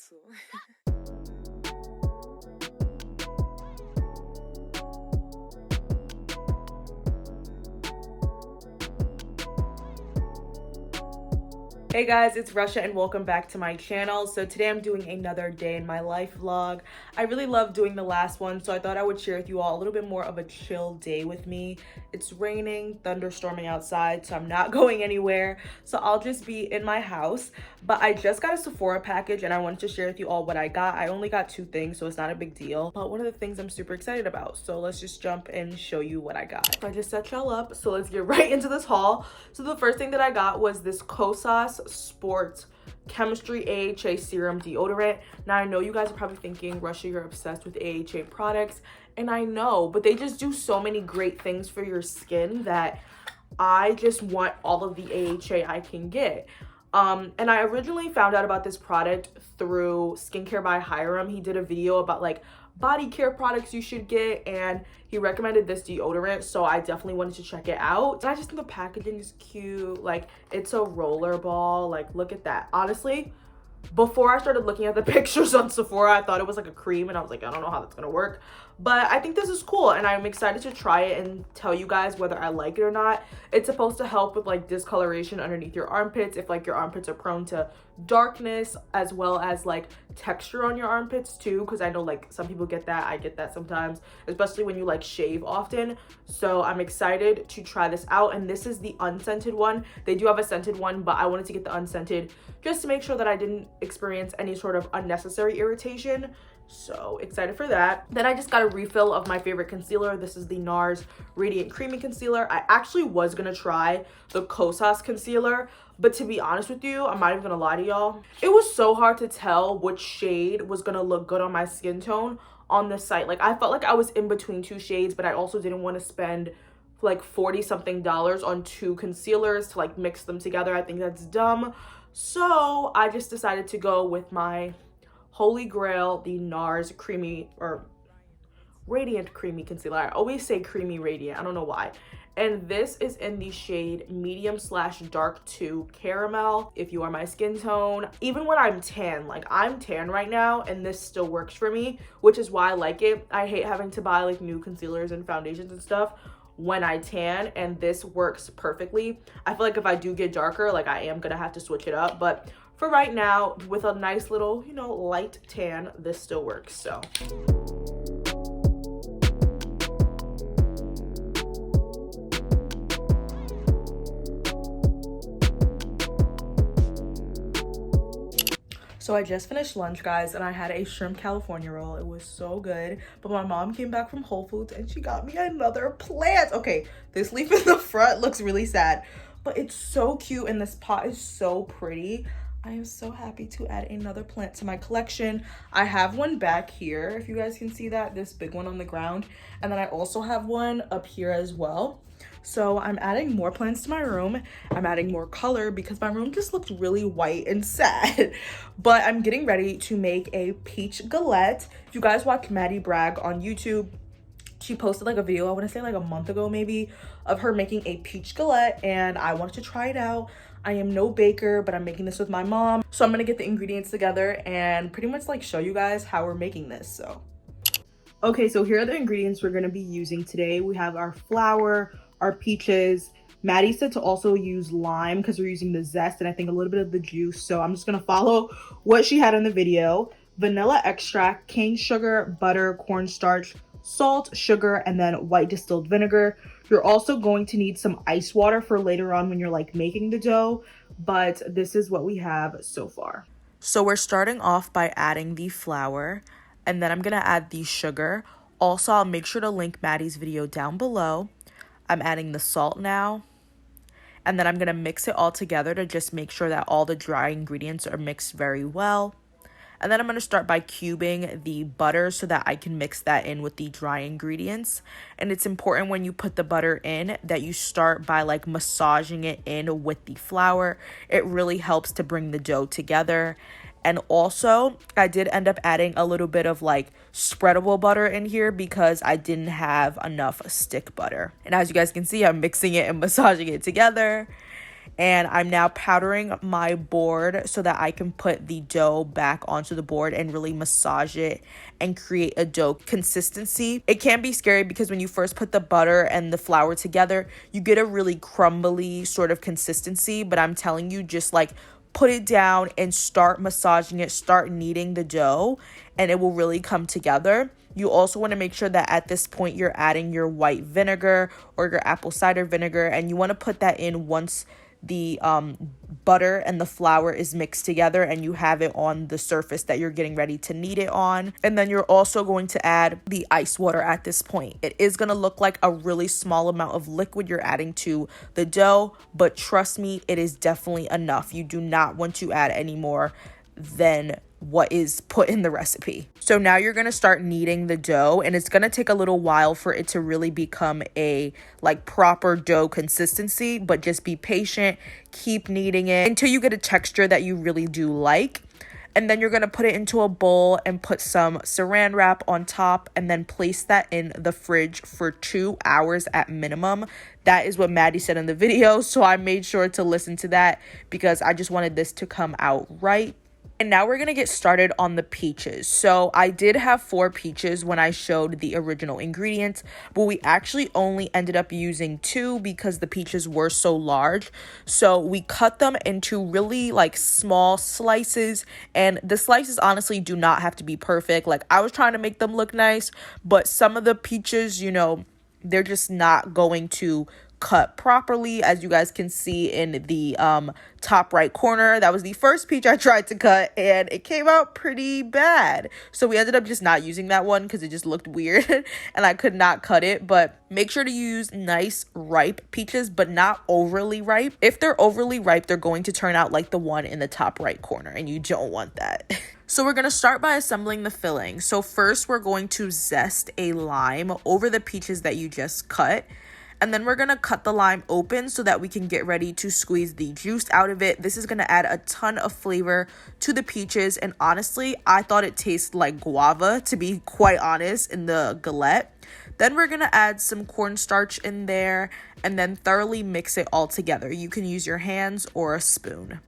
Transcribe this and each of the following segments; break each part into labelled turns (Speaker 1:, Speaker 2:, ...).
Speaker 1: so. Hey guys, it's Russia and welcome back to my channel. So today I'm doing another day in my life vlog. I really loved doing the last one, so I thought I would share with you all a little bit more of a chill day with me. It's raining, thunderstorming outside, so I'm not going anywhere. So I'll just be in my house. But I just got a Sephora package and I wanted to share with you all what I got. I only got 2 things, so it's not a big deal. But one of the things I'm super excited about. So let's just jump and show you what I got. So I just set y'all up, so let's get right into this haul. So the first thing that I got was this Kosas Sports Chemistry AHA Serum Deodorant. Now I know you guys are probably thinking, Russia, you're obsessed with AHA products, and I know, but they just do so many great things for your skin that I just want all of the AHA I can get. And I originally found out about this product through Skincare by Hiram. He did a video about like body care products you should get, and he recommended this deodorant, so I definitely wanted to check it out. And I just think the packaging is cute. Like, it's a roller ball. Like, look at that. Honestly, before I started looking at the pictures on Sephora, I thought it was like a cream, and I was like, I don't know how that's gonna work. But I think this is cool, and I'm excited to try it and tell you guys whether I like it or not. It's supposed to help with like discoloration underneath your armpits if like your armpits are prone to darkness, as well as like texture on your armpits too, because I know like some people get that. I get that sometimes, especially when you like shave often. So I'm excited to try this out, and this is the unscented one. They do have a scented one, but I wanted to get the unscented just to make sure that I didn't experience any sort of unnecessary irritation. So excited for that. Then I just got a refill of my favorite concealer. This is the Nars Radiant Creamy Concealer. I actually was gonna try the Kosas concealer, but to be honest with you, I'm not even gonna lie to y'all, it was so hard to tell which shade was gonna look good on my skin tone on the site. Like, I felt like I was in between 2 shades, but I also didn't want to spend like $40 something on 2 concealers to like mix them together. I think that's dumb. So I just decided to go with my holy grail, the Nars Creamy or Radiant Creamy Concealer. I always say Creamy Radiant, I don't know why. And this is in the shade medium/dark 2 caramel. If you are my skin tone, even when I'm tan, like I'm tan right now, and this still works for me, which is why I like it. I hate having to buy like new concealers and foundations and stuff when I tan, and this works perfectly. I feel like if I do get darker, like I am gonna have to switch it up, but for right now, with a nice little, you know, light tan, this still works. So I just finished lunch, guys, and I had a shrimp California roll. It was so good. But my mom came back from Whole Foods and she got me another plant. Okay, this leaf in the front looks really sad, but it's so cute and this pot is so pretty. I am so happy to add another plant to my collection. I have one back here, if you guys can see that, this big one on the ground. And then I also have one up here as well. So I'm adding more plants to my room. I'm adding more color because my room just looked really white and sad. But I'm getting ready to make a peach galette. If you guys watch Maddi Bragg on YouTube, she posted like a video, I want to say like a month ago maybe, of her making a peach galette, and I wanted to try it out. I am no baker, but I'm making this with my mom. So I'm gonna get the ingredients together and pretty much like show you guys how we're making this. So okay, so here are the ingredients we're gonna be using today. We have our flour, our peaches. Maddie said to also use lime because we're using the zest and I think a little bit of the juice. So I'm just gonna follow what she had in the video. Vanilla extract, cane sugar, butter, cornstarch, salt, sugar, and then white distilled vinegar. You're also going to need some ice water for later on when you're like making the dough, but this is what we have so far. So we're starting off by adding the flour, and then I'm gonna add the sugar. Also, I'll make sure to link Maddie's video down below. I'm adding the salt now, and then I'm gonna mix it all together to just make sure that all the dry ingredients are mixed very well. And then I'm going to start by cubing the butter so that I can mix that in with the dry ingredients. And it's important when you put the butter in that you start by like massaging it in with the flour. It really helps to bring the dough together. And also, I did end up adding a little bit of like spreadable butter in here because I didn't have enough stick butter. And as you guys can see, I'm mixing it and massaging it together. And I'm now powdering my board so that I can put the dough back onto the board and really massage it and create a dough consistency. It can be scary because when you first put the butter and the flour together, you get a really crumbly sort of consistency, but I'm telling you, just like put it down and start massaging it, start kneading the dough, and it will really come together. You also want to make sure that at this point you're adding your white vinegar or your apple cider vinegar, and you want to put that in once the butter and the flour is mixed together and you have it on the surface that you're getting ready to knead it on. And then you're also going to add the ice water at this point. It is going to look like a really small amount of liquid you're adding to the dough, but trust me, it is definitely enough. You do not want to add any more than what is put in the recipe. So now you're going to start kneading the dough, and it's going to take a little while for it to really become a like proper dough consistency, but just be patient, keep kneading it until you get a texture that you really do like. And then you're going to put it into a bowl and put some saran wrap on top, and then place that in the fridge for 2 hours at minimum. That is what Maddi said in the video, so I made sure to listen to that because I just wanted this to come out right. And now we're going to get started on the peaches. So I did have 4 peaches when I showed the original ingredients, but we actually only ended up using 2 because the peaches were so large. So we cut them into really like small slices, and the slices honestly do not have to be perfect. Like, I was trying to make them look nice, but some of the peaches, you know, they're just not going to cut properly, as you guys can see in the top right corner. That was the first peach I tried to cut, and it came out pretty bad. So we ended up just not using that one because it just looked weird and I could not cut it. But make sure to use nice ripe peaches, but not overly ripe. If they're overly ripe, they're going to turn out like the one in the top right corner, and you don't want that. So we're going to start by assembling the filling. So first we're going to zest a lime over the peaches that you just cut. And then we're going to cut the lime open so that we can get ready to squeeze the juice out of it. This is going to add a ton of flavor to the peaches. And honestly, I thought it tasted like guava, to be quite honest, in the galette. Then we're going to add some cornstarch in there and then thoroughly mix it all together. You can use your hands or a spoon.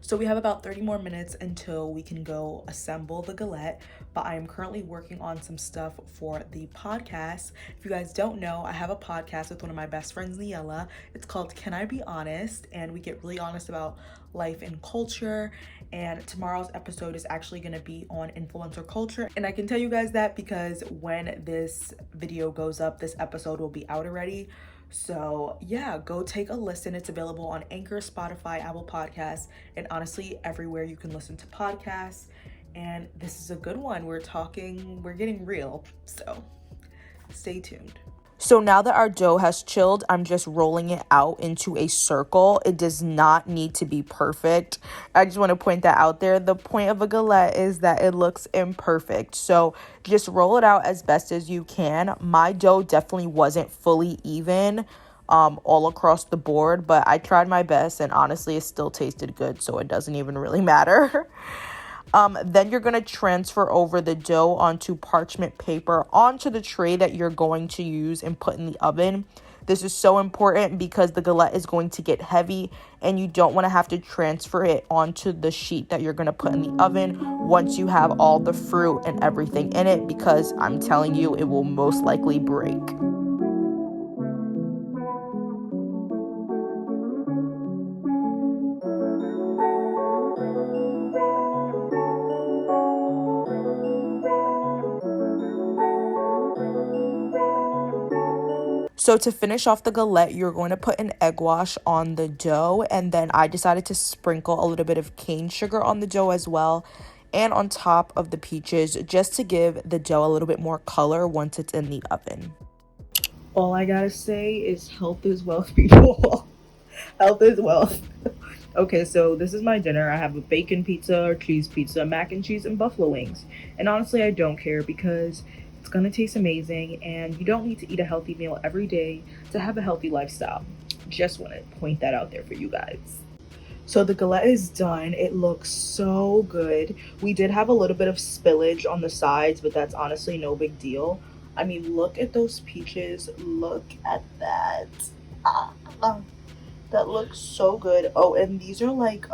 Speaker 1: So we have about 30 more minutes until we can go assemble the galette, but I am currently working on some stuff for the podcast. If you guys don't know, I have a podcast with one of my best friends, Niella. It's called Can I Be Honest? And we get really honest about life and culture. And tomorrow's episode is actually going to be on influencer culture. And I can tell you guys that because when this video goes up, this episode will be out already. So yeah, go take a listen. It's available on Anchor, Spotify, Apple Podcasts, and honestly, everywhere you can listen to podcasts. And this is a good one. We're getting real. So stay tuned. So now that our dough has chilled, I'm just rolling it out into a circle. It does not need to be perfect. I just want to point that out there. The point of a galette is that it looks imperfect. So just roll it out as best as you can. My dough definitely wasn't fully even all across the board, but I tried my best, and honestly, it still tasted good, so it doesn't even really matter. Then you're going to transfer over the dough onto parchment paper onto the tray that you're going to use and put in the oven. This is so important because the galette is going to get heavy and you don't want to have to transfer it onto the sheet that you're going to put in the oven once you have all the fruit and everything in it, because I'm telling you, it will most likely break. So to finish off the galette, you're going to put an egg wash on the dough, and then I decided to sprinkle a little bit of cane sugar on the dough as well and on top of the peaches, just to give the dough a little bit more color once it's in the oven. All I gotta say is health is wealth, people. Health is wealth. Okay, so this is my dinner. I have a bacon pizza or cheese pizza, mac and cheese, and buffalo wings. And honestly, I don't care because it's gonna taste amazing, and you don't need to eat a healthy meal every day to have a healthy lifestyle. Just want to point that out there for you guys. So the galette is done. It looks so good. We did have a little bit of spillage on the sides, but that's honestly no big deal. I mean, look at those peaches. Look at that. that looks so good. Oh, and these are like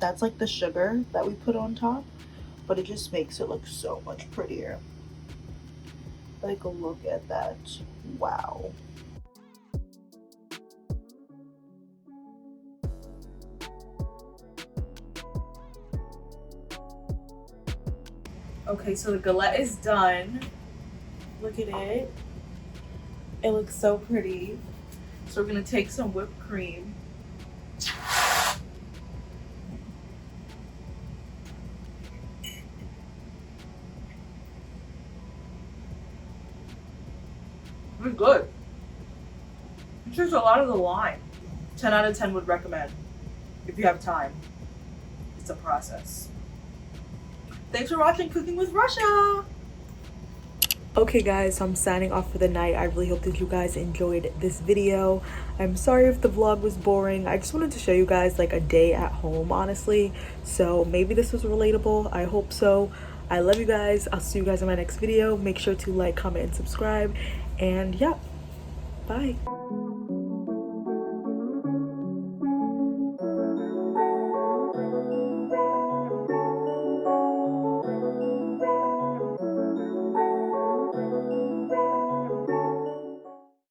Speaker 1: that's like the sugar that we put on top, but it just makes it look so much prettier. Like, look at that. Wow. Okay, so the galette is done. Look at it. It looks so pretty. So we're gonna take some whipped cream. It's good. It's just a lot of the lime. 10 out of 10 would recommend if you have time. It's a process. Thanks for watching Cooking with Russia. Okay guys, so I'm signing off for the night. I really hope that you guys enjoyed this video. I'm sorry if the vlog was boring. I just wanted to show you guys like a day at home, honestly. So maybe this was relatable. I hope so. I love you guys. I'll see you guys in my next video. Make sure to like, comment, and subscribe. And yeah, bye.